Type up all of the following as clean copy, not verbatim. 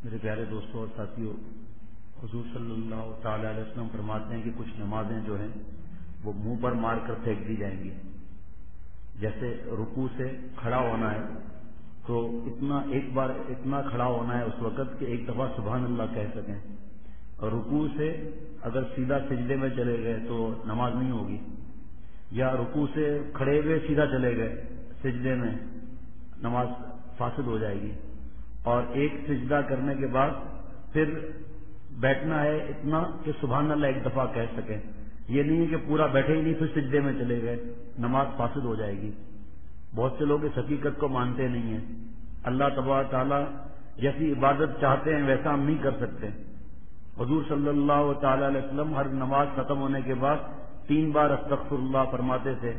میرے پیارے دوستوں اور ساتھیوں، حضور صلی اللہ تعالی علیہ وسلم فرماتے ہیں کہ کچھ نمازیں جو ہیں وہ منہ پر مار کر پھینک دی جائیں گی. جیسے رکوع سے کھڑا ہونا ہے تو ایک بار اتنا کھڑا ہونا ہے اس وقت کہ ایک دفعہ سبحان اللہ کہہ سکیں، اور رکوع سے اگر سیدھا سجدے میں چلے گئے تو نماز نہیں ہوگی، یا رکوع سے کھڑے ہوئے سیدھا چلے گئے سجدے میں، نماز فاسد ہو جائے گی. اور ایک سجدہ کرنے کے بعد پھر بیٹھنا ہے اتنا کہ سبحان اللہ ایک دفعہ کہہ سکیں. یہ نہیں ہے کہ پورا بیٹھے ہی نہیں پھر سجدے میں چلے گئے، نماز فاسد ہو جائے گی. بہت سے لوگ اس حقیقت کو مانتے نہیں ہیں. اللہ تبارک تعالیٰ جیسی عبادت چاہتے ہیں ویسا ہم نہیں کر سکتے. حضور صلی اللہ تعالی علیہ وسلم ہر نماز ختم ہونے کے بعد 3 بار استغفر اللہ فرماتے تھے.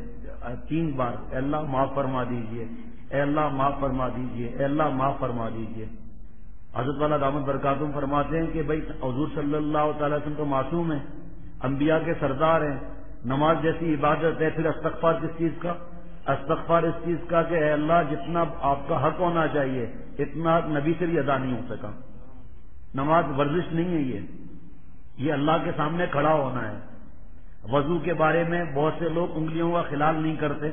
3 بار اے اللہ معاف فرما دیجئے، اے اللہ معاف فرما دیجئے، اے اللہ معاف فرما دیجئے. حضرت والا دامت برکاتہم فرماتے ہیں کہ بھائی حضور صلی اللہ تعالی وسلم تو معصوم ہیں، انبیاء کے سردار ہیں، نماز جیسی عبادت ہے، پھر استغفار کس چیز کا؟ استغفار اس چیز کا کہ اے اللہ جتنا آپ کا حق ہونا چاہیے اتنا حق نبی سے بھی ادا نہیں ہو سکا. نماز ورزش نہیں ہے، یہ اللہ کے سامنے کھڑا ہونا ہے. وضو کے بارے میں بہت سے لوگ انگلیوں کا خلال نہیں کرتے،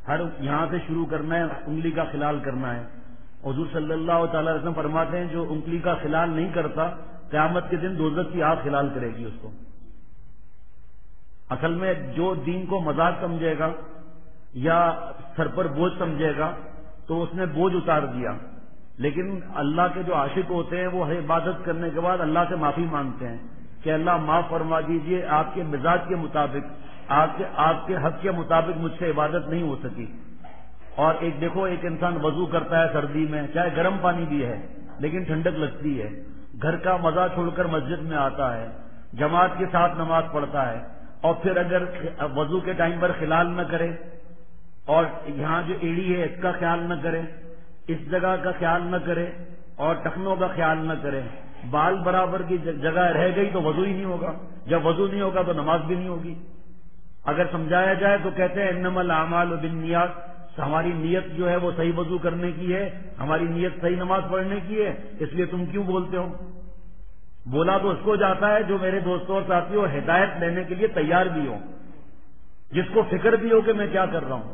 ہر یہاں سے شروع کرنا ہے، انگلی کا خلال کرنا ہے. حضور صلی اللہ تعالی علیہ وسلم فرماتے ہیں جو انگلی کا خلال نہیں کرتا قیامت کے دن دوزخ کی آگ خلال کرے گی اس کو. اصل میں جو دین کو مذاق سمجھے گا یا سر پر بوجھ سمجھے گا تو اس نے بوجھ اتار دیا. لیکن اللہ کے جو عاشق ہوتے ہیں وہ عبادت کرنے کے بعد اللہ سے معافی مانگتے ہیں کہ اللہ معاف فرما دیجئے، آپ کے مزاج کے مطابق، آپ کے حق کے مطابق مجھ سے عبادت نہیں ہو سکی. اور ایک دیکھو، ایک انسان وضو کرتا ہے سردی میں، چاہے گرم پانی بھی ہے لیکن ٹھنڈک لگتی ہے، گھر کا مزہ چھوڑ کر مسجد میں آتا ہے، جماعت کے ساتھ نماز پڑھتا ہے، اور پھر اگر وضو کے ٹائم پر خلال نہ کرے اور یہاں جو ایڑی ہے اس کا خیال نہ کرے، اس جگہ کا خیال نہ کرے اور ٹخنوں کا خیال نہ کرے، بال برابر کی جگہ رہ گئی تو وضو ہی نہیں ہوگا، جب وضو نہیں ہوگا تو نماز بھی نہیں ہوگی. اگر سمجھایا جائے تو کہتے ہیں انما الاعمال بالنیات، ہماری نیت جو ہے وہ صحیح وضو کرنے کی ہے، ہماری نیت صحیح نماز پڑھنے کی ہے، اس لیے تم کیوں بولتے ہو؟ بولا تو اس کو جاتا ہے جو میرے دوستوں اور ساتھیوں ہدایت لینے کے لیے تیار بھی ہو، جس کو فکر بھی ہو کہ میں کیا کر رہا ہوں.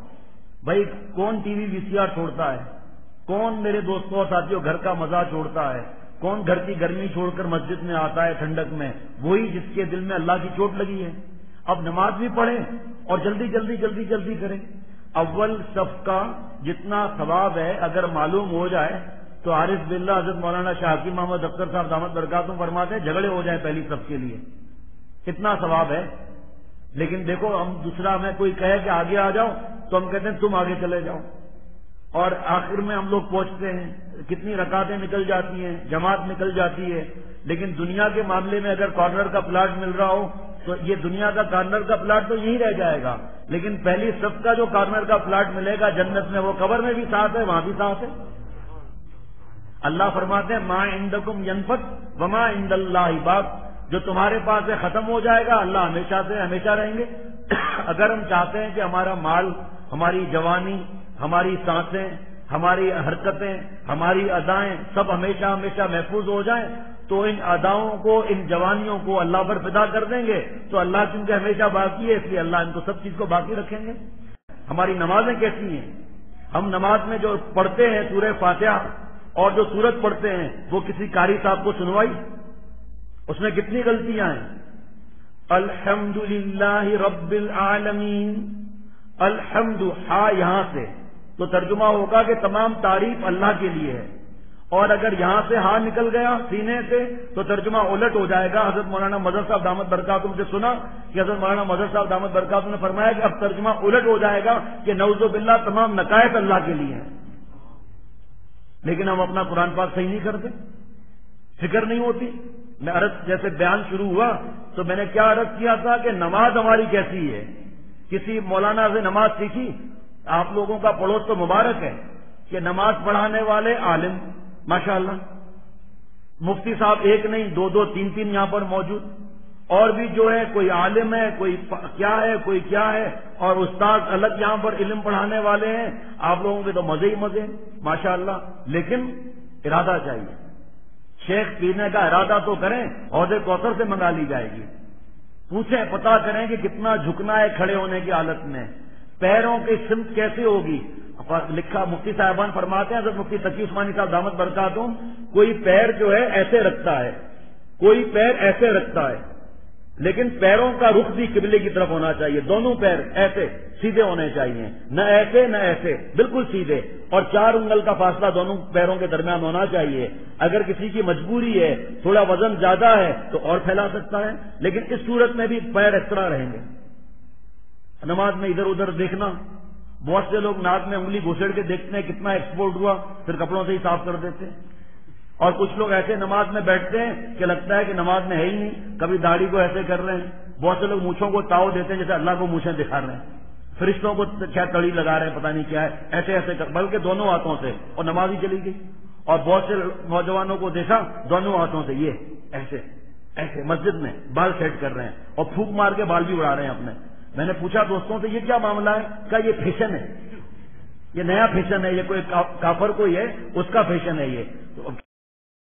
بھائی کون ٹی وی VCR چھوڑتا ہے؟ کون میرے دوستوں اور ساتھیوں گھر کا مزہ چھوڑتا ہے؟ کون گھر کی گرمی چھوڑ کر مسجد میں آتا ہے ٹھنڈک میں؟ وہی جس کے دل میں اللہ کی چوٹ لگی ہے. اب نماز بھی پڑھیں اور جلدی جلدی جلدی جلدی کریں. اول صف کا جتنا ثواب ہے اگر معلوم ہو جائے تو عارف باللہ حضرت مولانا شاہ حکیم محمد اختر صاحب دامت برکاتہم فرماتے ہیں جھگڑے ہو جائیں پہلی صف کے لیے، اتنا ثواب ہے. لیکن دیکھو ہم دوسرا ہمیں کوئی کہے کہ آگے آ جاؤ تو ہم کہتے ہیں تم آگے چلے جاؤ، اور آخر میں ہم لوگ پہنچتے ہیں، کتنی رکعتیں نکل جاتی ہیں، جماعت نکل جاتی ہے. لیکن دنیا کے معاملے میں اگر کارنر کا پلاٹ مل رہا ہو تو یہ دنیا کا کارنر کا پلاٹ تو یہیں رہ جائے گا، لیکن پہلی صف کا جو کارنر کا پلاٹ ملے گا جنت میں وہ قبر میں بھی ساتھ ہے، وہاں بھی ساتھ ہے. اللہ فرماتے ہیں ما عندکم ینفد وما عند اللہ باق، جو تمہارے پاس ہے ختم ہو جائے گا، اللہ ہمیشہ سے ہمیشہ رہیں گے. اگر ہم چاہتے ہیں کہ ہمارا مال، ہماری جوانی، ہماری سانسیں، ہماری حرکتیں، ہماری ادائیں سب ہمیشہ ہمیشہ محفوظ ہو جائیں تو ان اداؤں کو، ان جوانیوں کو اللہ پر فدا کر دیں گے. تو اللہ چونکہ ہمیشہ باقی ہے اس لیے اللہ ان کو سب چیز کو باقی رکھیں گے. ہماری نمازیں کیسی ہیں؟ ہم نماز میں جو پڑھتے ہیں سورہ فاتحہ اور جو سورت پڑھتے ہیں وہ کسی قاری صاحب کو سنوائی؟ اس میں کتنی غلطیاں ہیں. الحمدللہ رب العالمین، الحمد ہا یہاں سے تو ترجمہ ہوگا کہ تمام تعریف اللہ کے لیے ہے، اور اگر یہاں سے ہاں نکل گیا سینے سے تو ترجمہ الٹ ہو جائے گا. حضرت مولانا مظہر صاحب دامت برکاتہم سے سنا کہ حضرت مولانا مظہر صاحب دامت برکاتہم نے فرمایا کہ اب ترجمہ الٹ ہو جائے گا کہ نعوذ باللہ تمام نقائص اللہ کے لیے ہیں. لیکن ہم اپنا قرآن پاک صحیح نہیں کرتے، فکر نہیں ہوتی. میں عرض جیسے بیان شروع ہوا تو میں نے کیا عرض کیا تھا کہ نماز ہماری کیسی ہے. کسی مولانا سے نماز سیکھی؟ آپ لوگوں کا پڑوس تو مبارک ہے کہ نماز پڑھانے والے عالم ماشاءاللہ، مفتی صاحب ایک نہیں دو دو تین تین یہاں پر موجود، اور بھی جو ہے کوئی عالم ہے، کوئی کیا ہے، کوئی کیا ہے، اور استاد الگ یہاں پر علم پڑھانے والے ہیں. آپ لوگوں کے تو مزے ہی مزے ماشاءاللہ. لیکن ارادہ چاہیے، شیخ پینے کا ارادہ تو کریں، حوض کوثر سے منگا لی جائے گی۔ پوچھیں، پتا کریں کہ کتنا جھکنا ہے کھڑے ہونے کی حالت میں، پیروں کی سمت کیسی ہوگی۔ لکھا مفتی صاحبان فرماتے ہیں، حضرت مفتی تقی عثمانی صاحب دامت برکاتہم، کوئی پیر جو ہے ایسے رکھتا ہے، کوئی پیر ایسے رکھتا ہے، لیکن پیروں کا رخ بھی قبلے کی طرف ہونا چاہیے، دونوں پیر ایسے سیدھے ہونے چاہیے، نہ ایسے نہ ایسے، بالکل سیدھے، اور 4 انگل کا فاصلہ دونوں پیروں کے درمیان ہونا چاہیے۔ اگر کسی کی مجبوری ہے، تھوڑا وزن زیادہ ہے تو اور پھیلا سکتا ہے، لیکن اس صورت میں بھی پیر اس طرح رہیں گے۔ نماز میں ادھر ادھر دیکھنا، بہت سے لوگ ناک میں انگلی گھسڑ کے دیکھتے ہیں کتنا ایکسپورٹ ہوا، پھر کپڑوں سے ہی صاف کر دیتے ہیں۔ اور کچھ لوگ ایسے نماز میں بیٹھتے ہیں کہ لگتا ہے کہ نماز میں ہے ہی نہیں، کبھی داڑھی کو ایسے کر رہے ہیں، بہت سے لوگ مونچھوں کو تاؤ دیتے ہیں جیسے اللہ کو مونچھیں دکھا رہے ہیں، فرشتوں کو کیا تڑی لگا رہے ہیں، پتہ نہیں کیا ہے، ایسے ایسے کر، بلکہ دونوں ہاتھوں سے، اور نماز ہی چلی گئی۔ اور بہت سے نوجوانوں کو دیکھا دونوں ہاتھوں سے یہ ایسے ایسے مسجد میں بال سیٹ کر رہے ہیں، اور پھونک مار کے بال بھی اڑا رہے ہیں اپنے۔ میں نے پوچھا دوستوں سے یہ کیا معاملہ ہے؟ کہا یہ فیشن ہے، یہ نیا فیشن ہے، یہ کوئی کافر کوئی ہے اس کا فیشن ہے یہ۔